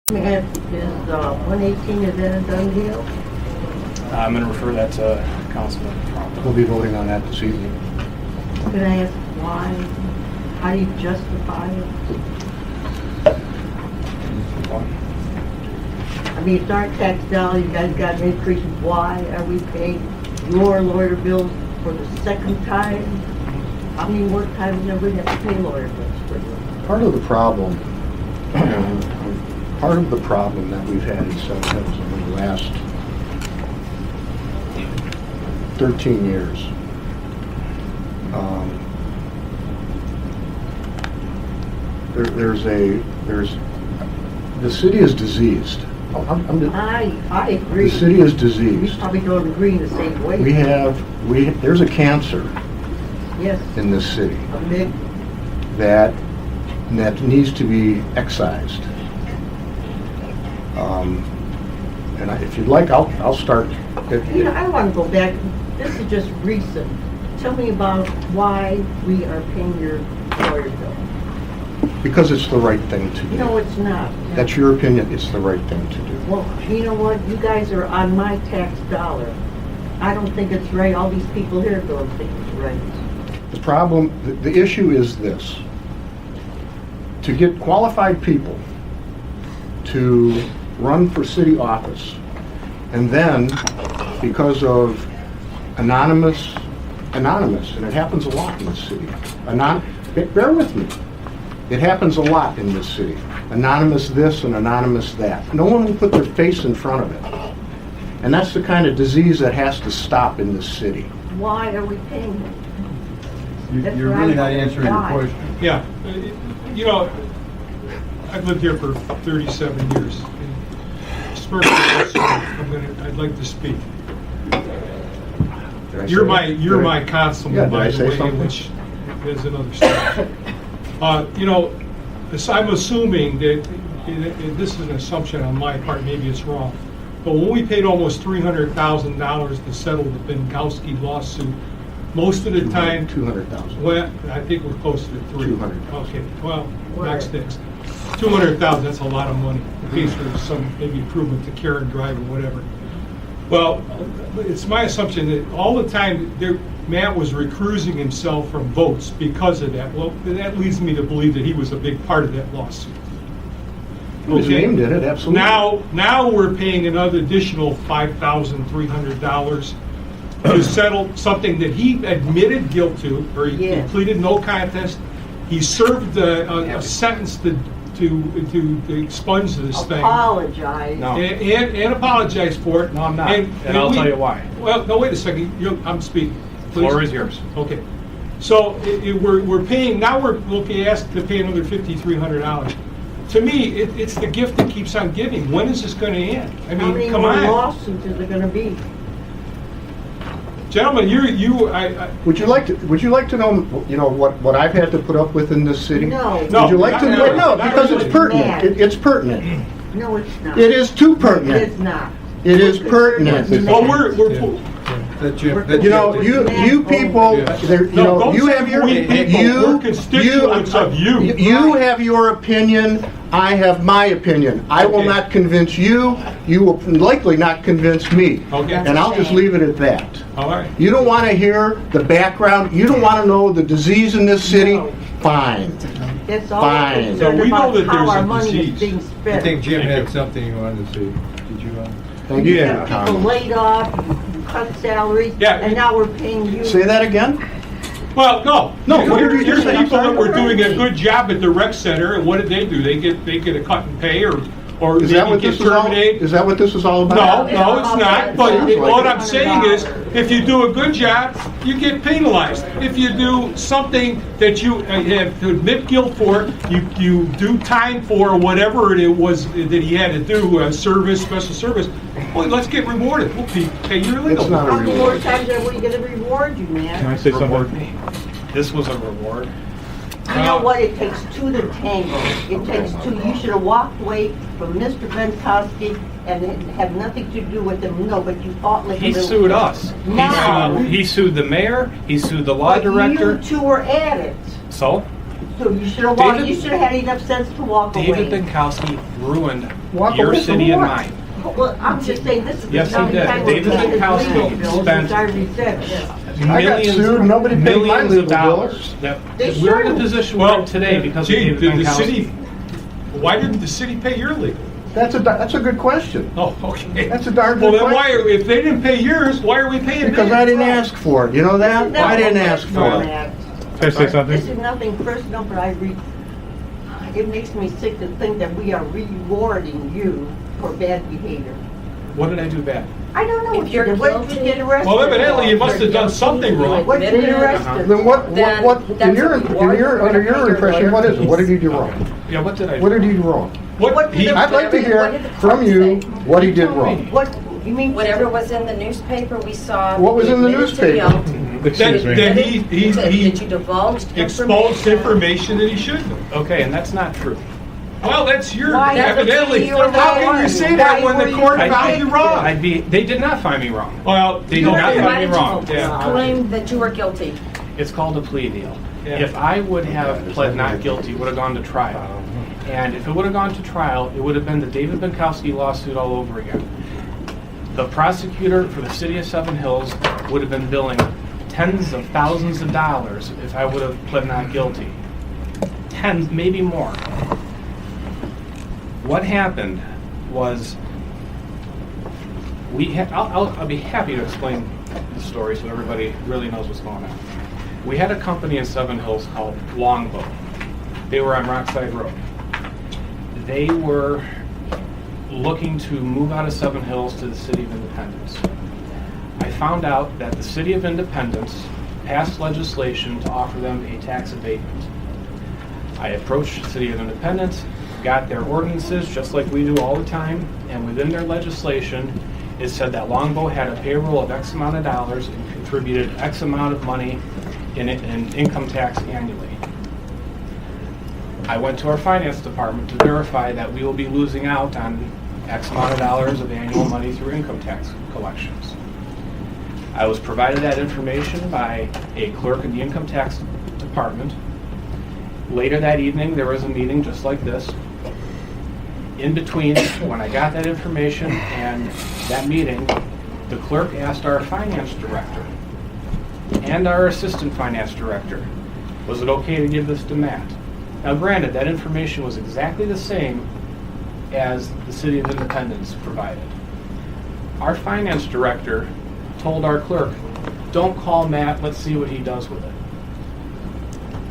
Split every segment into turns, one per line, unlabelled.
Is 118, is that a done deal?
I'm going to refer that to Councilman Trump.
We'll be voting on that this evening.
Can I ask why? How do you justify it? I mean, it's our tax dollar, you guys got an increase. Why are we paying your lawyer bills for the second time? How many more times are we going to pay lawyer bills for you?
Part of the problem that we've had in South Texas over the last 13 years, the city is diseased.
I agree.
The city is
We
diseased.
probably don't agree in the same way.
There's a cancer
Yes,
in this city
a big,
that needs to be excised. And if you'd like, I'll start.
you know, I want to go back. This is just recent. Tell me about why we are paying your lawyer bill.
Because it's the right thing to do.
No, it's not.
That's your opinion. It's the right thing to do.
Well, you know what? You guys are on my tax dollar. I don't think it's right. All these people here don't think it's right.
The problem, the issue is this. To get qualified people to run for city office, and then because of anonymous, and it happens a lot in this city. Bear with me. It happens a lot in this city. Anonymous this and anonymous that. No one will put their face in front of it. And that's the kind of disease that has to stop in this city.
Why are we paying them?
You're really not answering the question.
Yeah, you know, I've lived here for 37 years. I'd like to speak. You're my councilman, by the way, which is another story. You know, I'm assuming that this is an assumption on my part. Maybe it's wrong, but when we paid almost $300,000 to settle the Bienkowski lawsuit, most of the time,
200,000.
well, I think we're close to 300.
200,000.
Okay, well, next things. 200,000, that's a lot of money. In case there's some maybe improvement to Karen Drive or whatever. Well, it's my assumption that all the time Matt was recusing himself from votes because of that. Well, that leads me to believe that he was a big part of that lawsuit.
His name did it, absolutely.
Now we're paying another additional $5,300 to settle something that he admitted guilt to, or he pleaded no contest. He served a sentence to expunge this thing.
Apologize.
No.
And apologize for it.
No, I'm not. And I'll tell you why.
Well, no, wait a second. I'm speaking. Please.
Floor is yours.
Okay. So we're paying, now we're asked to pay another $5,300. To me, it's the gift that keeps on giving. When is this going to end? I mean, come on.
How many more lawsuits is there going to be?
Gentlemen,
Would you like to know, what I've had to put up with in this city?
No.
Would you like to know? No, because it's pertinent.
Mad.
It's pertinent.
No, it's not.
It is too pertinent.
It is not.
It is pertinent.
well, we're
You people, you have your,
we're constituents of you.
You have your opinion, I have my opinion. I will not convince you, you will likely not convince me.
Okay.
And I'll just leave it at that.
All right.
You don't want to hear the background, you don't want to know the disease in this city?
No.
Fine.
It's all
Fine.
So we know that
how
there's
our
a
money
disease.
is being
I
spent.
think Jim had something he wanted to say. Did you?
Thank you.
People
Tom.
laid off, you cut salaries,
Yeah.
and now we're paying you.
Say that again?
Well, no.
No, what did you
Here's
just say? I'm
people
sorry.
that were doing a good job at the rec center, and what did they do? They get a cut in pay, or
Is that what
maybe
this
get
is all?
terminated.
Is that what this is all about?
No, it's not. But
Sounds like
what
it.
I'm saying is, if you do a good job, you get penalized. If you do something that you have to admit guilt for, you do time for, whatever it was that he had to do, service, special service. Well, let's get rewarded. We'll pay your legal.
It's not a
How many more
reward.
times are we going to reward you, man?
Can I say something? This was a reward.
You know what? It takes two to tango. It takes two. You should have walked away from Mr. Bienkowski and it had nothing to do with him. No, but you fought like a
He
little
sued
kid.
us.
No.
He sued the mayor. He sued the law
But
director.
you two were at it.
So
So you should have had enough sense to walk away.
David Binkowski ruined
Walk
your
away
city
from
and
what?
mine.
Well, I'm just saying, this is the
Yes, he
second
did.
time
David
we've had
Binkowski
legal bills
spent
since I reset.
I got sued, nobody paid my
millions
legal
of dollars.
bills.
They
We're in the
should.
position we're in today because of
Gee,
David
did the
Binkowski.
city, why didn't the city pay your legal?
That's a good question.
Oh, okay.
That's a darn
Well,
good
then
question.
if they didn't pay yours, why are we paying theirs?
Because I didn't ask for it, you know that? I didn't ask for it.
Can I say
This
something?
is nothing personal, but it makes me sick to think that we are rewarding you for bad behavior.
What did I do bad?
I don't know what
If
you
you're
did. What did you get arrested
Well, evidently you
for?
must have done something wrong.
What did you get arrested?
Then what,
Then
in
that's
your,
a reward.
under your impression, what is it? What did he do wrong?
Yeah, what did I do?
What did he do wrong?
What, he,
I'd like to
What
hear
did the
from
court
you
say?
what he did wrong.
What, you mean?
Whatever was in the newspaper, we saw.
What was in the
admitted to
newspaper?
guilt.
Excuse me.
that he
That you divulged
exposed information that he shouldn't have.
Okay, and that's not true.
Well, that's your,
Why?
evidently.
You were the
How can
one.
you say that when the court
Why
found you wrong?
They did not find me wrong.
Well,
They
you
did not
did.
find me wrong.
Yeah.
Claim that you were guilty.
It's called a plea deal.
Yeah.
If I would have pled not guilty, would have gone to trial. And if it would have gone to trial, it would have been the David Binkowski lawsuit all over again. The prosecutor for the city of Seven Hills would have been billing tens of thousands of dollars if I would have pled not guilty. Tens, maybe more. What happened was I'll be happy to explain the story so everybody really knows what's going on. We had a company in Seven Hills called Longbow. They were on Rockside Road. They were looking to move out of Seven Hills to the City of Independence. I found out that the City of Independence passed legislation to offer them a tax abatement. I approached the City of Independence, got their ordinances just like we do all the time, and within their legislation, it said that Longbow had a payroll of X amount of dollars and contributed X amount of money in income tax annually. I went to our finance department to verify that we will be losing out on X amount of dollars of annual money through income tax collections. I was provided that information by a clerk in the income tax department. Later that evening, there was a meeting just like this. In between, when I got that information and that meeting, the clerk asked our finance director and our assistant finance director, was it okay to give this to Matt? Now granted, that information was exactly the same as the City of Independence provided. Our finance director told our clerk, don't call Matt, let's see what he does with it.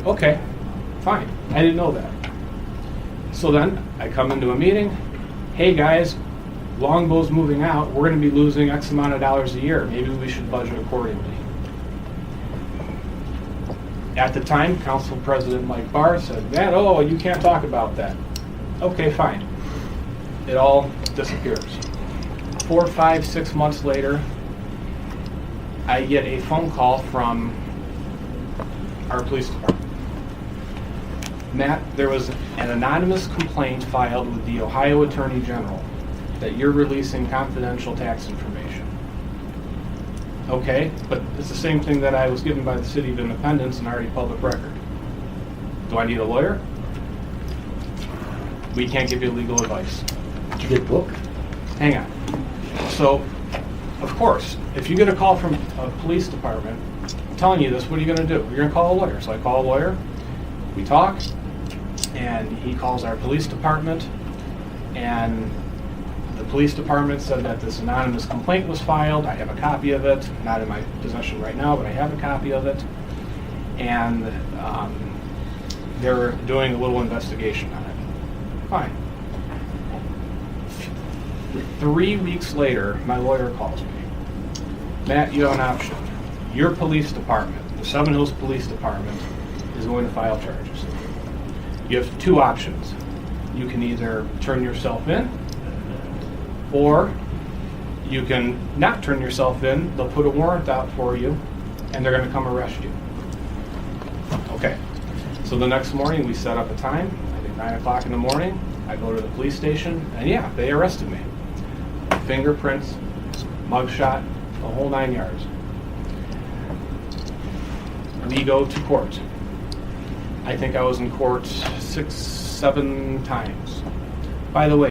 Okay, fine, I didn't know that. So then, I come into a meeting, hey guys, Longbow's moving out, we're going to be losing X amount of dollars a year, maybe we should budget accordingly. At the time, Council President Mike Barr said, Matt, oh, you can't talk about that. Okay, fine. It all disappears. 4, 5, 6 months later, I get a phone call from our police department. Matt, there was an anonymous complaint filed with the Ohio Attorney General that you're releasing confidential tax information. Okay, but it's the same thing that I was given by the City of Independence and already public record. Do I need a lawyer? We can't give you legal advice.
Did you get booked?
Hang on. So, of course, if you get a call from a police department telling you this, what are you going to do? You're going to call a lawyer. So I call a lawyer, we talk, and he calls our police department, and the police department said that this anonymous complaint was filed. I have a copy of it, not in my possession right now, but I have a copy of it, and they're doing a little investigation on it. Fine. 3 weeks later, my lawyer calls me. Matt, you have an option. Your police department, the Seven Hills Police Department, is going to file charges. You have 2 options. You can either turn yourself in, or you can not turn yourself in. They'll put a warrant out for you, and they're going to come arrest you. Okay. So the next morning, we set up a time, I think 9 o'clock in the morning. I go to the police station, and yeah, they arrested me. Fingerprints, mugshot, the whole 9 yards. We go to court. I think I was in court 6, 7 times. By the way,